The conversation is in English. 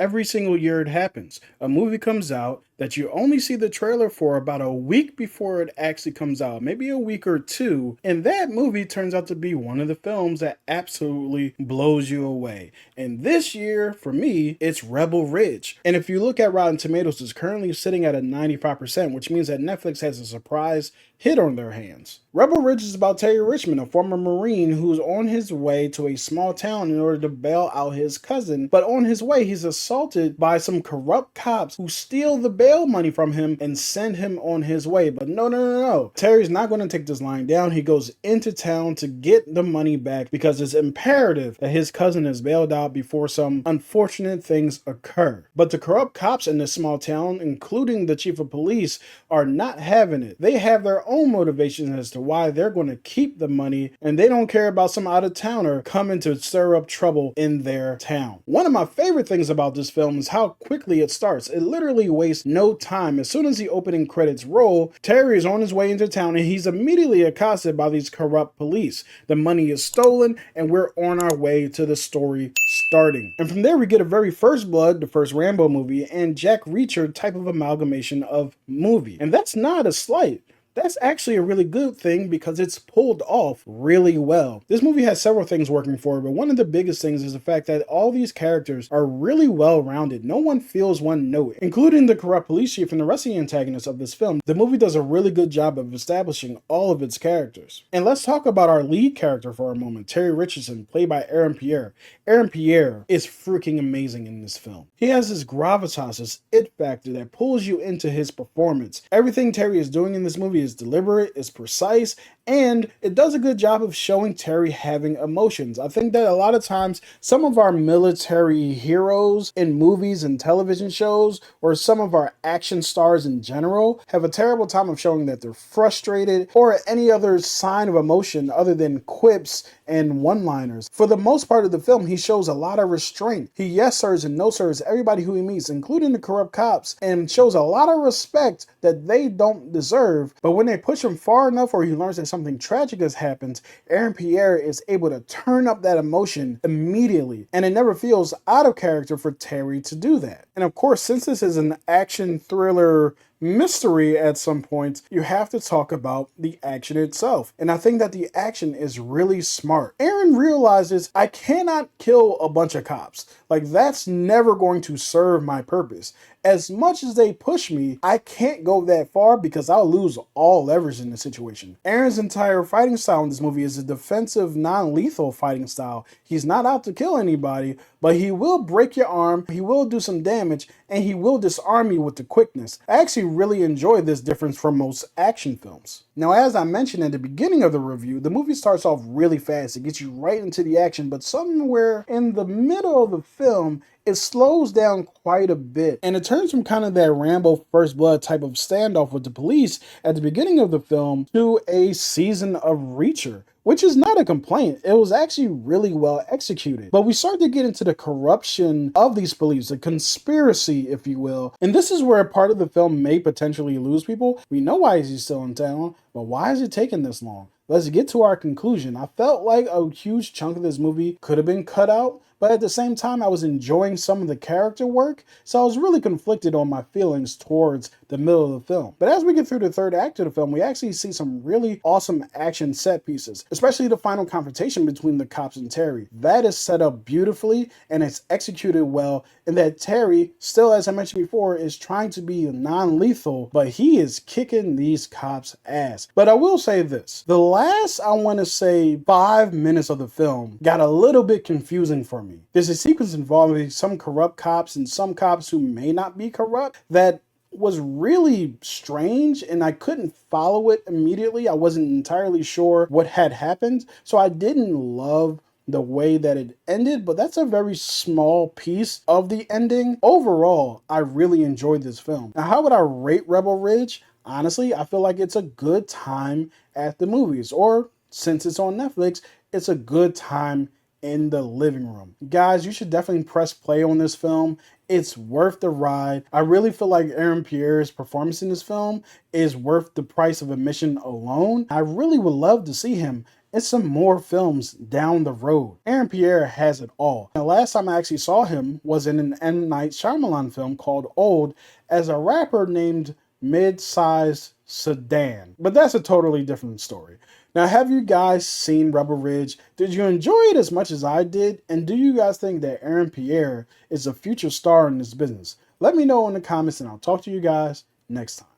every single year it happens. A movie comes out that you only see the trailer for about a week before it actually comes out, maybe a week or two, and that movie turns out to be one of the films that absolutely blows you away. And this year, for me, it's Rebel Ridge. And if you look at Rotten Tomatoes, it's currently sitting at a 95%, which means that Netflix has a surprise hit on their hands. Rebel Ridge is about Terry Richmond, a former Marine who's on his way to a small town in order to bail out his cousin, but on his way he's assaulted by some corrupt cops who steal the bail money from him and send him on his way. But no. Terry's not going to take this lying down. He goes into town to get the money back because it's imperative that his cousin is bailed out before some unfortunate things occur. But the corrupt cops in this small town, including the chief of police, are not having it. They have their own motivations as to why they're going to keep the money, and they don't care about some out-of-towner coming to stir up trouble in their town. One of my favorite things about this film is how quickly it starts. It literally wastes no time. As soon as the opening credits roll, Terry is on his way into town and he's immediately accosted by these corrupt police. The money is stolen and we're on our way to the story starting. And from there we get a very First Blood, the first Rambo movie, and Jack Reacher type of amalgamation of movie. And that's not a slight. That's actually a really good thing because it's pulled off really well. This movie has several things working for it, but one of the biggest things is the fact that all these characters are really well rounded. No one feels one note, including the corrupt police chief and the rest of the antagonists of this film. The movie does a really good job of establishing all of its characters. And let's talk about our lead character for a moment, Terry Richardson, played by Aaron Pierre. Aaron Pierre is freaking amazing in this film. He has this gravitas, this it factor that pulls you into his performance. Everything Terry is doing in this movie is deliberate, it's precise, and it does a good job of showing Terry having emotions. I think that a lot of times some of our military heroes in movies and television shows, or some of our action stars in general, have a terrible time of showing that they're frustrated or any other sign of emotion other than quips and one-liners. For the most part of the film, he shows a lot of restraint. He yes sirs and no sirs everybody who he meets, including the corrupt cops, and shows a lot of respect that they don't deserve. But when they push him far enough or he learns that something tragic has happened, Aaron Pierre is able to turn up that emotion immediately, and it never feels out of character for Terry to do that. And of course, since this is an action thriller mystery at some point, you have to talk about the action itself. And I think that the action is really smart. Aaron realizes I cannot kill a bunch of cops. Like, that's never going to serve my purpose. As much as they push me, I can't go that far because I'll lose all leverage in the situation. Aaron's entire fighting style in this movie is a defensive, non-lethal fighting style. He's not out to kill anybody, but he will break your arm, he will do some damage, and he will disarm you with the quickness. I actually really enjoy this difference from most action films. Now, as I mentioned at the beginning of the review, the movie starts off really fast. It gets you right into the action, but somewhere in the middle of the film, it slows down quite a bit, and it turns from kind of that Rambo First Blood type of standoff with the police at the beginning of the film to a season of Reacher, which is not a complaint. It was actually really well executed. But we start to get into the corruption of these police, the conspiracy, if you will. And this is where a part of the film may potentially lose people. We know why he's still in town, but why is it taking this long? Let's get to our conclusion. I felt like a huge chunk of this movie could have been cut out, but at the same time, I was enjoying some of the character work, so I was really conflicted on my feelings towards the middle of the film. But as we get through the third act of the film, we actually see some really awesome action set pieces, especially the final confrontation between the cops and Terry. That is set up beautifully, and it's executed well, and that Terry, still as I mentioned before, is trying to be non-lethal, but he is kicking these cops' ass. But I will say this, the last, I want to say, 5 minutes of the film got a little bit confusing for me. There's a sequence involving some corrupt cops and some cops who may not be corrupt that was really strange, and I couldn't follow it immediately. I wasn't entirely sure what had happened, so I didn't love the way that it ended, but that's a very small piece of the ending. Overall, I really enjoyed this film. Now, how would I rate Rebel Ridge? Honestly, I feel like it's a good time at the movies, or since it's on Netflix, it's a good time in the living room. Guys, you should definitely press play on this film. It's worth the ride. I really feel like Aaron Pierre's performance in this film is worth the price of admission alone. I really would love to see him and some more films down the road. Aaron Pierre has it all. The last time I actually saw him was in an M. Night Shyamalan film called Old as a rapper named Mid-Sized Sedan. But that's a totally different story. Now, have you guys seen Rebel Ridge? Did you enjoy it as much as I did? And do you guys think that Aaron Pierre is a future star in this business? Let me know in the comments and I'll talk to you guys next time.